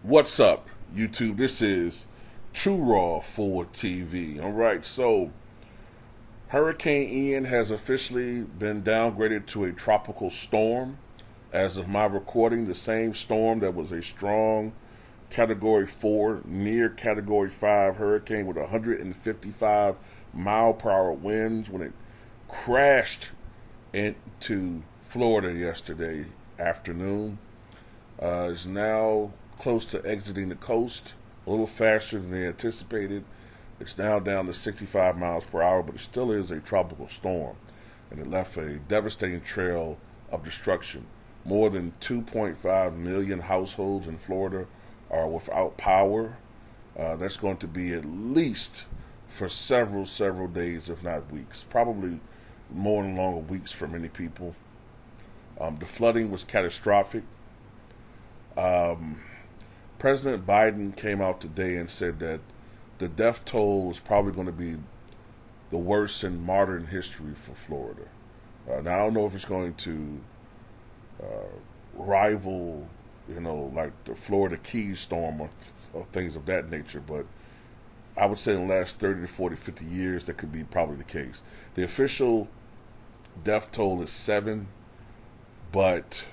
What's up, YouTube? This is True Raw Forward TV. All right, so Hurricane Ian has officially been downgraded to a tropical storm. As of my recording, the same storm that was a strong Category 4, near Category 5 hurricane with 155 mile per hour winds when it crashed into Florida yesterday afternoon, is now close to exiting the coast, a little faster than they anticipated. It's now down to 65 miles per hour, but it still is a tropical storm, and it left a devastating trail of destruction. More than 2.5 million households in Florida are without power. That's going to be at least for several days, if not weeks, probably more than longer weeks for many people. The flooding was catastrophic. President Biden came out today and said that the death toll is probably going to be the worst in modern history for Florida. Now, I don't know if it's going to rival, like the Florida Keys storm or things of that nature, but I would say in the last 30 to 40, 50 years, that could be probably the case. The official death toll is 7, but,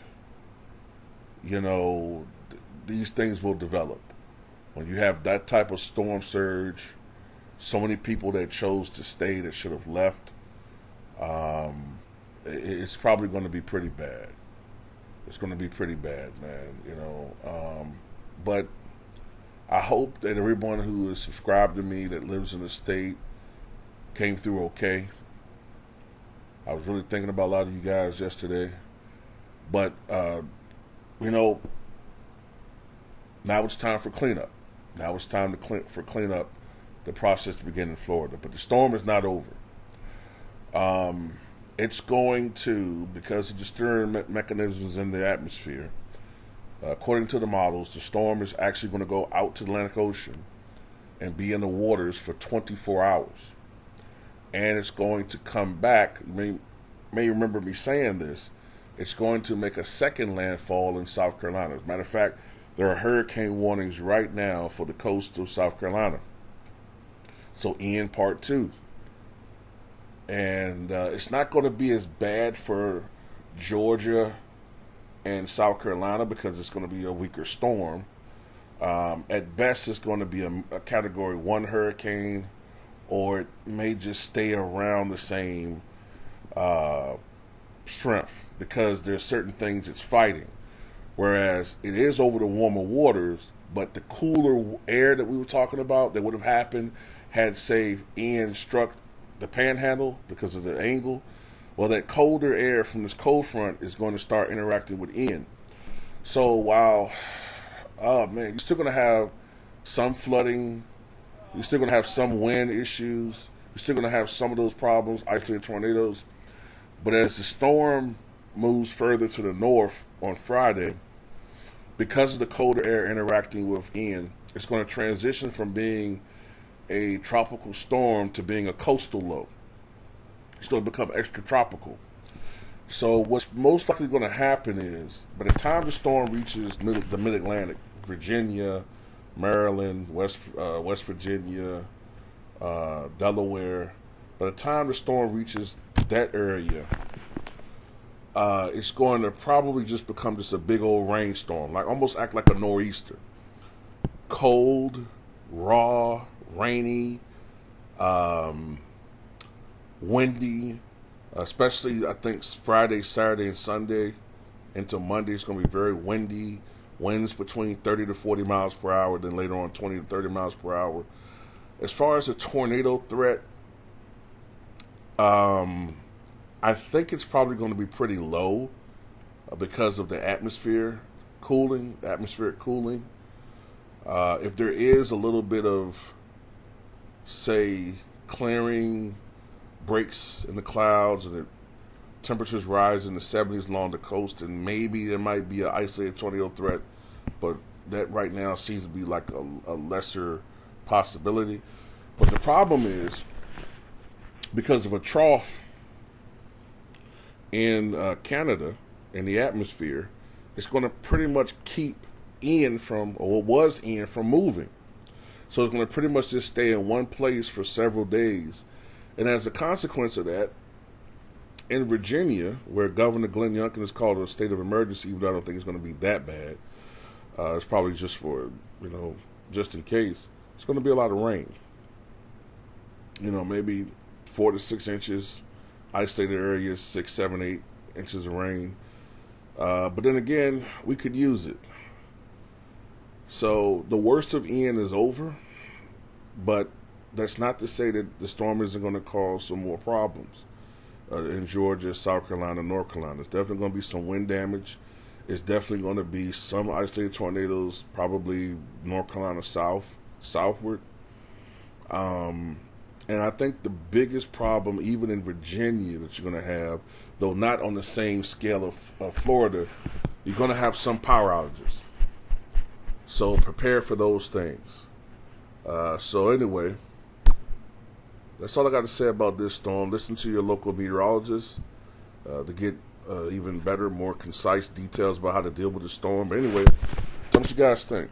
these things will develop. When you have that type of storm surge, so many people that chose to stay that should have left, it's probably going to be pretty bad. It's going to be pretty bad, man, but I hope that everyone who is subscribed to me that lives in the state came through okay. I was really thinking about a lot of you guys yesterday, but, now it's time for cleanup. Now it's time for cleanup, the process to begin in Florida. But the storm is not over. It's going to, because of the stirring mechanisms in the atmosphere, according to the models, the storm is actually going to go out to the Atlantic Ocean and be in the waters for 24 hours. And it's going to come back. You may remember me saying this. It's going to make a second landfall in South Carolina. As a matter of fact, there are hurricane warnings right now for the coast of South Carolina. So Ian Part 2. And it's not going to be as bad for Georgia and South Carolina because it's going to be a weaker storm. At best, it's going to be a Category 1 hurricane, or it may just stay around the same strength because there's certain things it's fighting. Whereas it is over the warmer waters, but the cooler air that we were talking about that would have happened had, say, Ian struck the panhandle because of the angle, well, that colder air from this cold front is going to start interacting with Ian. So while, you're still going to have some flooding, you're still going to have some wind issues, you're still going to have some of those problems, isolated tornadoes, but as the storm moves further to the north on Friday, because of the colder air interacting with Ian, it's going to transition from being a tropical storm to being a coastal low. It's going to become extra tropical. So what's most likely going to happen is, by the time the storm reaches the mid-Atlantic, Virginia, Maryland, West Virginia, Delaware, by the time the storm reaches that area, it's going to probably just become just a big old rainstorm, like almost act like a nor'easter. Cold, raw, rainy, windy, especially I think Friday, Saturday, and Sunday into Monday. It's going to be very windy, winds between 30 to 40 miles per hour, then later on 20 to 30 miles per hour. As far as the tornado threat, I think it's probably going to be pretty low because of the atmospheric cooling. If there is a little bit of, say, clearing, breaks in the clouds, and the temperatures rise in the 70s along the coast, and maybe there might be an isolated tornado threat, but that right now seems to be like a lesser possibility. But the problem is, because of a trough in Canada, in the atmosphere, it's going to pretty much keep Ian from, or what was Ian, from moving. So it's going to pretty much just stay in one place for several days. And as a consequence of that, in Virginia, where Governor Glenn Youngkin has called a state of emergency, even though I don't think it's going to be that bad, it's probably just for, just in case, it's going to be a lot of rain. Maybe 4 to 6 inches, isolated areas, 6, 7, 8 inches of rain. But then again, we could use it. So the worst of Ian is over, but that's not to say that the storm isn't going to cause some more problems in Georgia, South Carolina, North Carolina. There's definitely going to be some wind damage. It's definitely going to be some isolated tornadoes, probably North Carolina southward. And I think the biggest problem, even in Virginia, that you're going to have, though not on the same scale of Florida, you're going to have some power outages. So prepare for those things. So anyway, that's all I got to say about this storm. Listen to your local meteorologist to get even better, more concise details about how to deal with the storm. But anyway, tell me what you guys think.